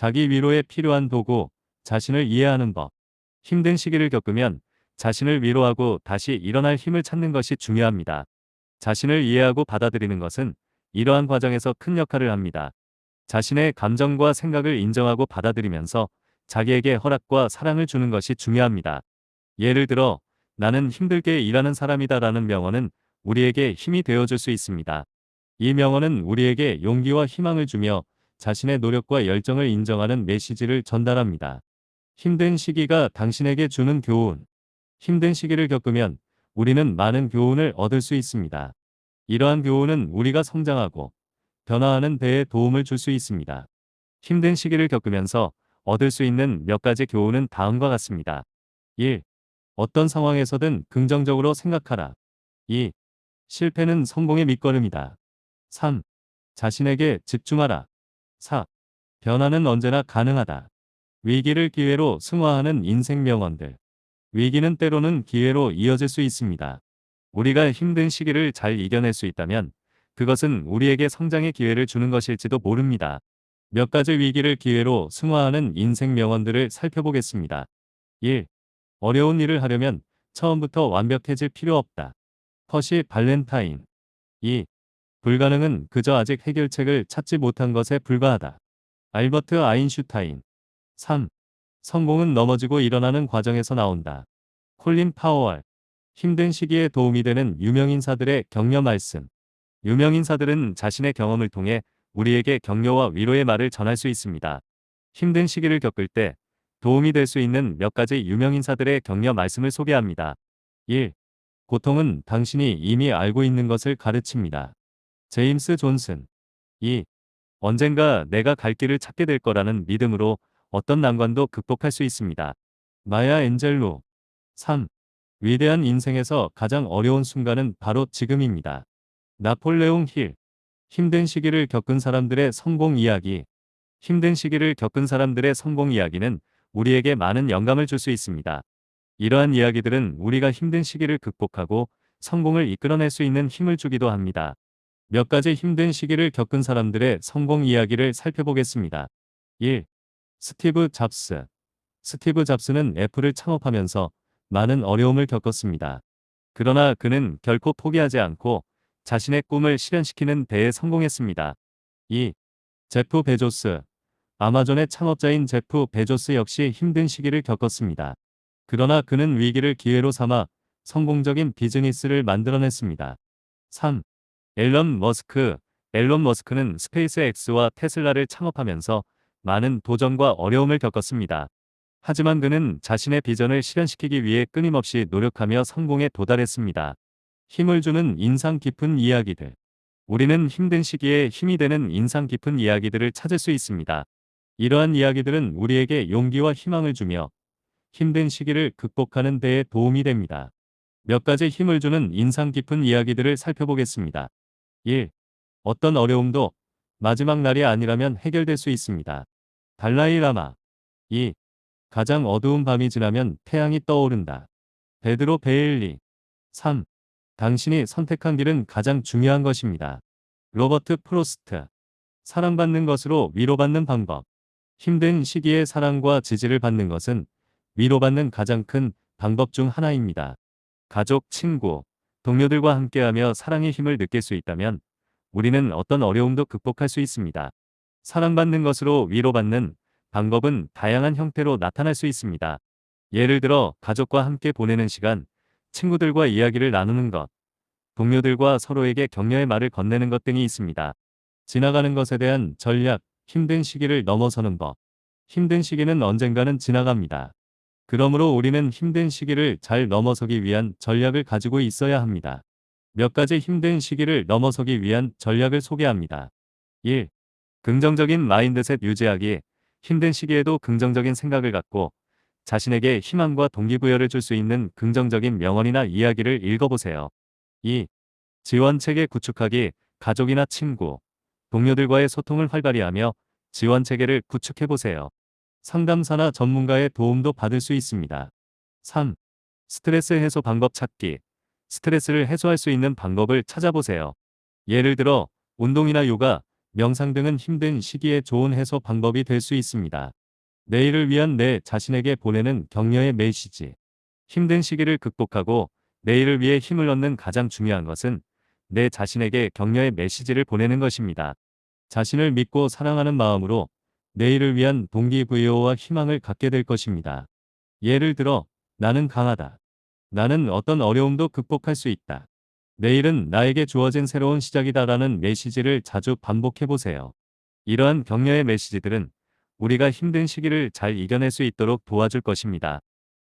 자기 위로에 필요한 도구, 자신을 이해하는 법. 힘든 시기를 겪으면 자신을 위로하고 다시 일어날 힘을 찾는 것이 중요합니다. 자신을 이해하고 받아들이는 것은 이러한 과정에서 큰 역할을 합니다. 자신의 감정과 생각을 인정하고 받아들이면서 자기에게 허락과 사랑을 주는 것이 중요합니다. 예를 들어, 나는 힘들게 일하는 사람이다라는 명언은 우리에게 힘이 되어줄 수 있습니다. 이 명언은 우리에게 용기와 희망을 주며 자신의 노력과 열정을 인정하는 메시지를 전달합니다. 힘든 시기가 당신에게 주는 교훈. 힘든 시기를 겪으면 우리는 많은 교훈을 얻을 수 있습니다. 이러한 교훈은 우리가 성장하고 변화하는 데에 도움을 줄 수 있습니다. 힘든 시기를 겪으면서 얻을 수 있는 몇 가지 교훈은 다음과 같습니다. 1. 어떤 상황에서든 긍정적으로 생각하라. 2. 실패는 성공의 밑거름이다. 3. 자신에게 집중하라. 4. 변화는 언제나 가능하다. 위기를 기회로 승화하는 인생 명언들. 위기는 때로는 기회로 이어질 수 있습니다. 우리가 힘든 시기를 잘 이겨낼 수 있다면 그것은 우리에게 성장의 기회를 주는 것일지도 모릅니다. 몇 가지 위기를 기회로 승화하는 인생 명언들을 살펴보겠습니다. 1. 어려운 일을 하려면 처음부터 완벽해질 필요 없다. 퍼시 발렌타인. 2. 불가능은 그저 아직 해결책을 찾지 못한 것에 불과하다. 알버트 아인슈타인. 3. 성공은 넘어지고 일어나는 과정에서 나온다. 콜린 파워얼. 힘든 시기에 도움이 되는 유명인사들의 격려 말씀. 유명인사들은 자신의 경험을 통해 우리에게 격려와 위로의 말을 전할 수 있습니다. 힘든 시기를 겪을 때 도움이 될 수 있는 몇 가지 유명인사들의 격려 말씀을 소개합니다. 1. 고통은 당신이 이미 알고 있는 것을 가르칩니다. 제임스 존슨. 2. 언젠가 내가 갈 길을 찾게 될 거라는 믿음으로 어떤 난관도 극복할 수 있습니다. 마야 엔젤로. 3. 위대한 인생에서 가장 어려운 순간은 바로 지금입니다. 나폴레옹 힐. 힘든 시기를 겪은 사람들의 성공 이야기. 힘든 시기를 겪은 사람들의 성공 이야기는 우리에게 많은 영감을 줄 수 있습니다. 이러한 이야기들은 우리가 힘든 시기를 극복하고 성공을 이끌어낼 수 있는 힘을 주기도 합니다. 몇 가지 힘든 시기를 겪은 사람들의 성공 이야기를 살펴보겠습니다. 1. 스티브 잡스. 스티브 잡스는 애플을 창업하면서 많은 어려움을 겪었습니다. 그러나 그는 결코 포기하지 않고 자신의 꿈을 실현시키는 데에 성공했습니다. 2. 제프 베조스. 아마존의 창업자인 제프 베조스 역시 힘든 시기를 겪었습니다. 그러나 그는 위기를 기회로 삼아 성공적인 비즈니스를 만들어냈습니다. 3. 앨런 머스크. 앨런 머스크는 스페이스X와 테슬라를 창업하면서 많은 도전과 어려움을 겪었습니다. 하지만 그는 자신의 비전을 실현시키기 위해 끊임없이 노력하며 성공에 도달했습니다. 힘을 주는 인상 깊은 이야기들. 우리는 힘든 시기에 힘이 되는 인상 깊은 이야기들을 찾을 수 있습니다. 이러한 이야기들은 우리에게 용기와 희망을 주며 힘든 시기를 극복하는 데에 도움이 됩니다. 몇 가지 힘을 주는 인상 깊은 이야기들을 살펴보겠습니다. 1. 어떤 어려움도 마지막 날이 아니라면 해결될 수 있습니다. 달라이 라마. 2. 가장 어두운 밤이 지나면 태양이 떠오른다. 베드로 베일리. 3. 당신이 선택한 길은 가장 중요한 것입니다. 로버트 프로스트. 사랑받는 것으로 위로받는 방법. 힘든 시기에 사랑과 지지를 받는 것은 위로받는 가장 큰 방법 중 하나입니다. 가족, 친구, 동료들과 함께하며 사랑의 힘을 느낄 수 있다면 우리는 어떤 어려움도 극복할 수 있습니다. 사랑받는 것으로 위로받는 방법은 다양한 형태로 나타날 수 있습니다. 예를 들어 가족과 함께 보내는 시간, 친구들과 이야기를 나누는 것, 동료들과 서로에게 격려의 말을 건네는 것 등이 있습니다. 지나가는 것에 대한 전략, 힘든 시기를 넘어서는 법. 힘든 시기는 언젠가는 지나갑니다. 그러므로 우리는 힘든 시기를 잘 넘어서기 위한 전략을 가지고 있어야 합니다. 몇 가지 힘든 시기를 넘어서기 위한 전략을 소개합니다. 1. 긍정적인 마인드셋 유지하기. 힘든 시기에도 긍정적인 생각을 갖고 자신에게 희망과 동기부여를 줄 수 있는 긍정적인 명언이나 이야기를 읽어보세요. 2. 지원체계 구축하기. 가족이나 친구, 동료들과의 소통을 활발히 하며 지원체계를 구축해보세요. 상담사나 전문가의 도움도 받을 수 있습니다. 3. 스트레스 해소 방법 찾기. 스트레스를 해소할 수 있는 방법을 찾아보세요. 예를 들어 운동이나 요가, 명상 등은 힘든 시기에 좋은 해소 방법이 될 수 있습니다. 내일을 위한 내 자신에게 보내는 격려의 메시지. 힘든 시기를 극복하고 내일을 위해 힘을 얻는 가장 중요한 것은 내 자신에게 격려의 메시지를 보내는 것입니다. 자신을 믿고 사랑하는 마음으로 내일을 위한 동기부여와 희망을 갖게 될 것입니다. 예를 들어, 나는 강하다. 나는 어떤 어려움도 극복할 수 있다. 내일은 나에게 주어진 새로운 시작이다라는 메시지를 자주 반복해 보세요. 이러한 격려의 메시지들은 우리가 힘든 시기를 잘 이겨낼 수 있도록 도와줄 것입니다.